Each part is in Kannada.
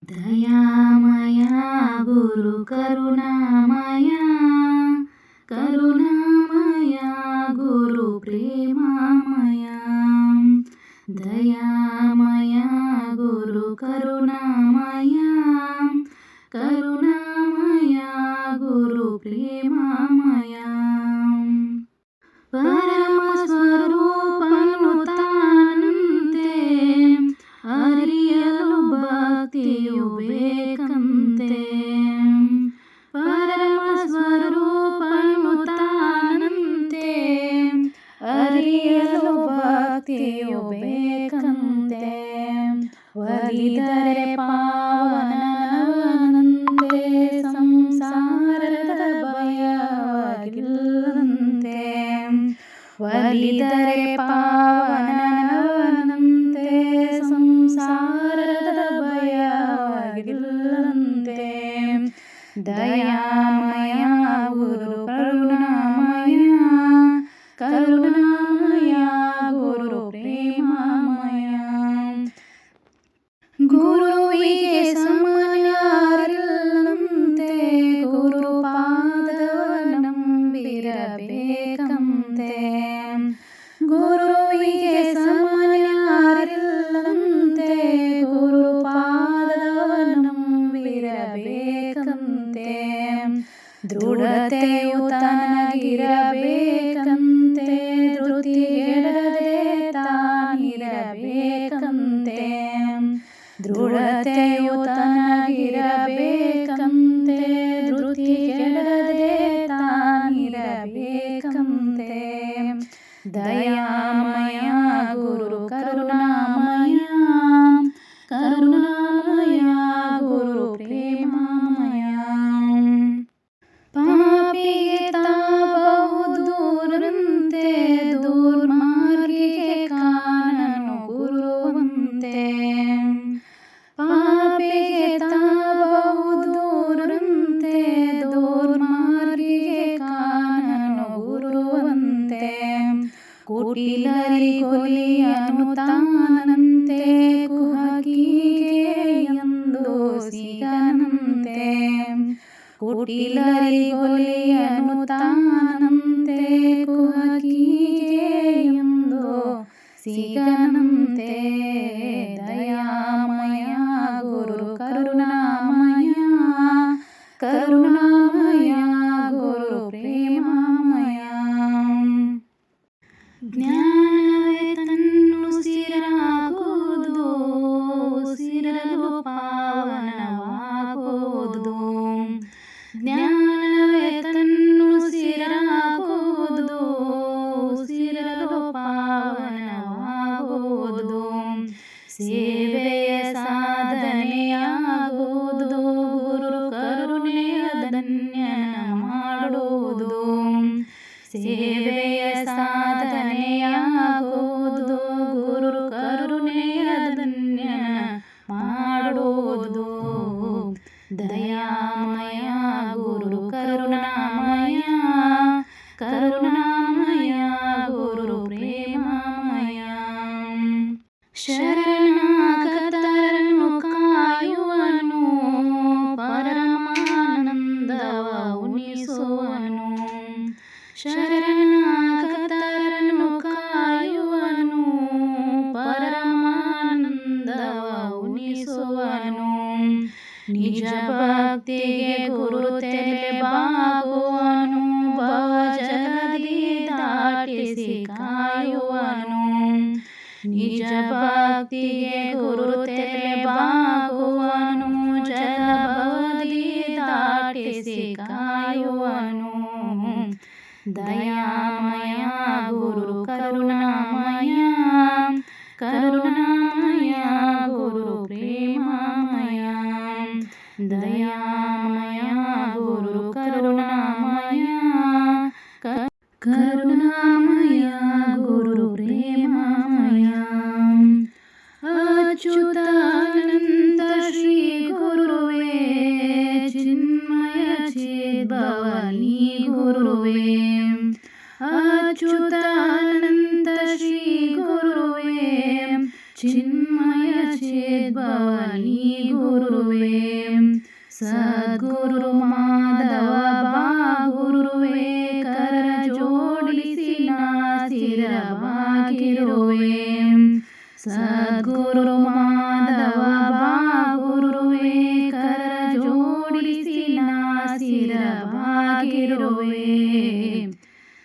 दयामया गुरु करुणामया, करुणामया गुरु प्रेममया, दयामया गुरु करुणामया, करुणामया गुरु प्रेममया, परमस्वरूपनु तानಂತೆ ಅರಿಯಲು ಭಕ್ತಿಯು ಬೇಕಂತೆ, ಪರಮಸ್ವರೂಪನು ತಾನಂತೆ ಅರಿಯಲು ಭಕ್ತಿಯು ಬೇಕಂತೆ, ಒಲಿದರೆ ಪಾವನನಂತೆ ಸಂಸಾರದ ಭಯವಾಗಿಲ್ಲಂತೆ, ಒಲಿದರೆ ಪಾವನನಂತೆ ಸಂಸಾರದ ಭಯವಾಗಿಲ್ಲಂತೆ, ದಯಾಮಯ ಗುರು ಕರುಣಾಮಯ, ಕರುಣಾಮಯ ಗುರು ಪ್ರೇಮಮಯ, ಗುರುವಿಗೆ ಸಮನ್ಯಾರಿಲ್ಲಂತೆ ಗುರು ಪಾದವ ನಂಬಿರಬೇಕಂತೆ, ಗುರುವಿಗೆ ಸಮನ್ಯಾರಿಲ್ಲಂತೆ ಗುರು ಪಾದವ ನಂಬಿರಬೇಕಂತೆ, ದೃಢತೆಯು ತನಗಿರಬೇಕಂತೆ ಧೃತಿಗೆಡದೆ ತಾನಿರಬೇಕಂತೆ, ದೃಢತೆಯು ತನಗಿರಬೇಕಂತೆ ಧೃತಿಗೆಡದೆ ತಾನಿರಬೇಕಂತೆ, ದಯಾಮಯ ಗುರು ಕರುಣಾಮಯ, ಕರುಣಾಮಯ ಗುರು ಪ್ರೇಮಮಯ, ಪಾಪಿಗೆ ತಾಬಹು ದೂರಂತೆ ದುರ್ಮಾರ್ಗಿಗೆ ಕಾಣನು ಗುರುವಂತೆ, ಪಾಪಿಗೆ ತಾಬಹು ದೂರಂತೆ ದುರ್ಮಾರ್ಗಿಗೆ ಕಾಣನು ಗುರುವಂತೆ, ಕುಟಿಲರಿಗೊಲಿಯನು ತಾನಂತೆ ಕುಹಕಿಗೆ ಎಂದು ಸಿಗನಂತೆ, ಕುಟಿಲರಿಗೊಲಿಯನು ತಾನಂತೆ ಕುಹಕಿಗೆ ಎಂದು ಸಿಗನಂತೆ, ದಯಾಮಯ ಗುರು ಕರುಣಾಮಯ, ಕರುಣಾಮಯ ಗುರು ಪ್ರೇಮಮಯ, ಜ್ಞಾನವೇ ತನ್ನುಸಿರಾಗುವುದು ಉಸಿರಲು ಪಾವನವಾಗುವುದು, ಜ್ಞಾನವೇ ತನ್ನುಸಿರಾಗುವುದು ಉಸಿರಲು ಪಾವನವಾಗುವುದು, ಸೇವೆಯ ಸಾಧನೆಯಾಗುವುದು ಗುರು ಕರುಣೆಯ ಧನ್ಯನ ಮಾಡುವುದು, ಸೇವೆಯ ಸಾಧನೆಯಾಗುವುದು ಗುರು ಕರುಣೆಯ ಧನ್ಯನ ಮಾಡುವುದು, ದಯಾಮಯ ಗುರು ಕರುಣಾಮಯ, ಕರುಣಾಮಯ ಗುರು ಪ್ರೇಮಮಯ, ಶರಣಾಗತರನ್ನು ಕಾಯುವನು ಪರಮಾನಂದವ ಉಣಿಸುವನು, ಶರಣಾಗತರನ್ನು ಕಾಯುವನು ಪರಮಾನಂದವ ಉಣಿಸುವನು, ನಿಜ ಭಕ್ತಿಗೆ ಗುರು ತೆಲೆ ಬಾಗುವನು ಭವಜಲದಿ ದಾಟಿಸಿ ಕಾಯುವನು, ನಿಜ ಭಕ್ತಿಗೆ ಗುರು ತೆಲೆ ಬಾಗುವನು ಜಲಭವದಿ ದಾಟಿಸಿ ಕಾಯುವನು, ದಯಾಮಯ ಗುರು ಕರುಣಾಮಯ, ಕರುಣಾಮಯ ಗುರು ಪ್ರೇಮಮಯ, ದಯಾಮಯ ಗುರು ಕರುಣಾಮಯ, ಕರುಣಾಮಯ ಗುರು ಪ್ರೇಮಮಯ, ಅಚ್ಯುತಾನಂದ ಶ್ರೀ ಗುರುವೇ ಚಿನ್ಮಯ ಚಿದ್ಭವನಿ ಗುರುವೇ, ಅಚ್ಯುತಾನಂದ ಶ್ರೀ ಗುರುವೇ ಚಿನ್ಮಯ ಚಿದ್ಭವನಿ ಗುರು ಗುರುವೇ ಸದ್ಗುರು ಮಾಧವ ಬಾ ಗುರುವೇ ಕರ ಜೋಡಿಸಿ ನಾ ಸ್ಥಿರವಾಗಿರುವೆ ಸದ್ಗುರು ಮಾಧವ ಬಾ ಗುರುವೇ ಕರ ಜೋಡಿಸಿ ನಾ ಸ್ಥಿರವಾಗಿರುವೆ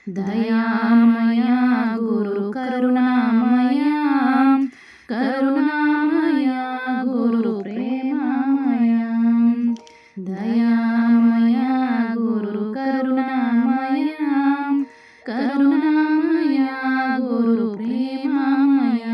ದಯಾಮಯ ಗುರು ಕರುಣಾಮಯ ಕರುಣಾಮಯ ಗುರು ಪ್ರೇಮಮಯ ದಯಾಮಯ ಗುರು ಕರುಣಾಮಯ ಕರುಣಾಮಯ ಗುರು ಪ್ರೇಮಮಯ